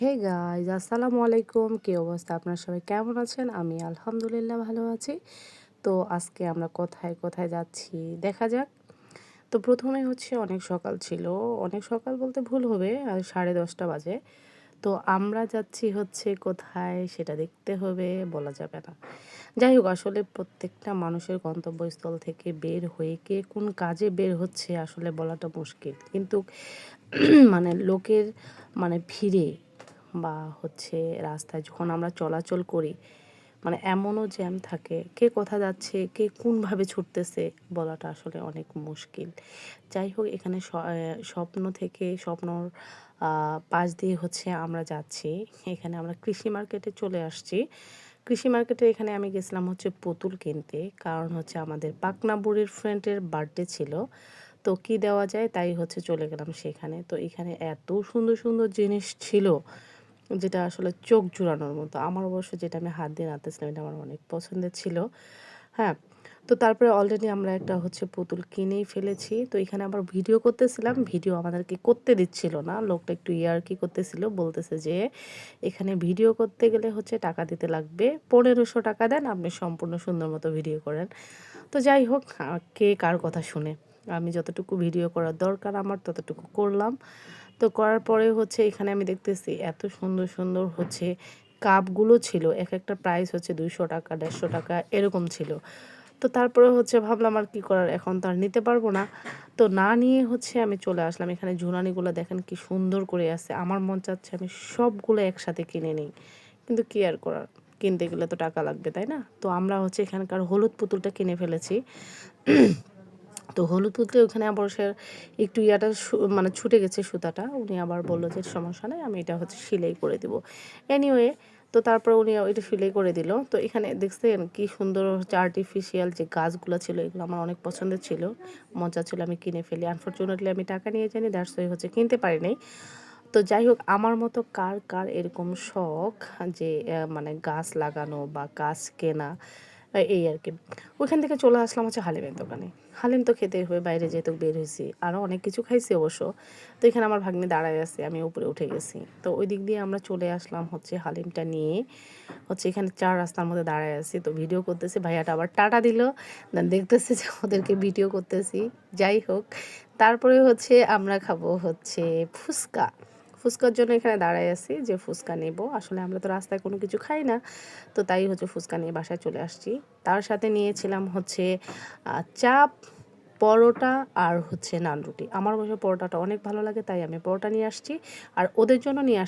Hey guys, আসসালামু আলাইকুম। কি অবস্থা? আপনারা সবাই কেমন আছেন? আমি আলহামদুলিল্লাহ ভালো আছি। তো আজকে আমরা কোথায় কোথায় যাচ্ছি দেখা যাক। তো প্রথমে হচ্ছে অনেক সকাল ছিল। অনেক সকাল বলতে ভুল হবে, 10:30 বাজে। তো আমরা যাচ্ছি হচ্ছে কোথায় সেটা দেখতে হবে, বলা যাবে না। যাই হোক, আসলে প্রত্যেকটা মানুষের গন্তব্যস্থল থেকে বের হয়ে কে কোন কাজে বের হচ্ছে আসলে বলাটা মুশকিল। কিন্তু মানে লোকের ভিড়ে বা হচ্ছে রাস্তায় যখন আমরা চলাচল করি, এমনও জ্যাম থাকে, কে কোথা যাচ্ছে, কে কোনভাবে ছুটতেছে বলাটা আসলে অনেক মুশকিল। যাই হোক, এখানে স্বপ্ন থেকে স্বপ্নর পাশ দিয়ে হচ্ছে আমরা যাচ্ছি। এখানে আমরা কৃষি মার্কেটে চলে আসছি। কৃষি মার্কেটে এখানে আমি গেছিলাম হচ্ছে পুতুল কিনতে। কারণ হচ্ছে আমাদের পাকনা বুড়ির ফ্রেন্ডের বার্থডে ছিল। তো কি দেওয়া যায় তাই হচ্ছে চলে গেলাম সেখানে। তো এখানে এত সুন্দর, সুন্দর জিনিস ছিল যেটা আসলে চোখ জুড়ানোর মতো। আমার অবশ্য যেটা আমি হাত দিয়ে নাড়তেছিলাম এটা আমার অনেক পছন্দের ছিল। হ্যাঁ? তো তারপরে অলরেডি আমরা একটা হচ্ছে পুতুল কিনেই ফেলেছি। তো এখানে আবার ভিডিও করতেছিলাম। ভিডিও আমাদেরকে করতে দিচ্ছিল না। লোকটা একটু ইয়ার্কি করতেছিল। বলতেছে যে, "এখানে ভিডিও করতে গেলে হচ্ছে টাকা দিতে লাগবে। ৳১৫০০ দেন, আপনি সম্পূর্ণ সুন্দর মতো ভিডিও করেন।" তো যাই হোক, কে কার কথা শুনে। আমি যতটুকু ভিডিও করার দরকার আমার ততটুকু করলাম। তো করার পরে হচ্ছে এখানে আমি দেখতেছি এত সুন্দর, সুন্দর হচ্ছে কাপগুলো ছিল। একেকটা প্রাইস হচ্ছে ৳২০০, ৳১৫০ এরকম ছিল। তো তারপরে হচ্ছে ভাবলাম আর কি করার, এখন তো আর নিতে পারবো না। তো না নিয়ে হচ্ছে আমি চলে আসলাম। এখানে ঝুলানিগুলো দেখেন কি সুন্দর করে আছে। আমার মন চাচ্ছে আমি সবগুলো একসাথে কিনে নেই। কিন্তু কি আর করার? কিনতে গেলে তো টাকা লাগবে, তাই না? তো আমরা হচ্ছে এখানকার হলুদ পুতুলটা কিনে ফেলেছি। তো হলুদ তুলতে ওখানে আবার সে একটু ইয়াটা ছুটে গেছে সুতাটা। উনি আবার বলল যে, "সমস্যা নাই, আমি এটা হচ্ছে সেলাই করে দিব।" এনিওয়ে, তো তারপরে উনি এটা সেলাই করে দিল। তো এখানে দেখছেন কি সুন্দর হচ্ছে আর্টিফিশিয়াল যে গাছগুলা ছিল, এগুলো আমার অনেক পছন্দের ছিল। মজা ছিল, আমি কিনে ফেলি। আনফরচুনেটলি আমি টাকা নিয়ে যাইনি, দ্যাটস ওয়াই হচ্ছে কিনতে পারি নাই। তো যাই হোক, আমার মতো কার, কার এরকম শখ যে গাছ লাগানো বা গাছ কেনা, এই আরকি। ওইখান থেকে চলে আসলাম হচ্ছে হালিমের দোকানে। হালিম তো খেতেই হবে, বাইরে যেহেতু বের হইছি। আরও অনেক কিছু খাইছি অবশ্য। তো এখানে আমার ভাগ্নি দাঁড়ায় আছে, আমি উপরে উঠে গেছি। তো ওই দিক দিয়ে আমরা চলে আসলাম হচ্ছে হালিমটা নিয়ে। হচ্ছে এখানে ৪ রাস্তার মধ্যে দাঁড়ায় আছি। তো ভিডিও করতেছি। ভাইয়াটা আবার টাটা দিল। দেন দেখতেছি যে ওদেরকে ভিডিও করতেছি। যাই হোক, তারপরে হচ্ছে আমরা খাবো হচ্ছে ফুচকা। ফুচকার জন্য এখানে দাঁড়ায় আছি যে ফুচকা নেব। আসলে আমরা তো রাস্তায় কোনো কিছু খাই না। তো তাই হচ্ছে ফুচকা নিয়ে বাসায় চলে আসছি। তার সাথে নিয়েছিলাম হচ্ছে চাপ, পরোটা আর হচ্ছে নান রুটি। আমার অবশ্য পরোটাটা অনেক ভালো লাগে, তাই আমি পরোটা নিয়ে আসছি। আর ওদের জন্য নিয়ে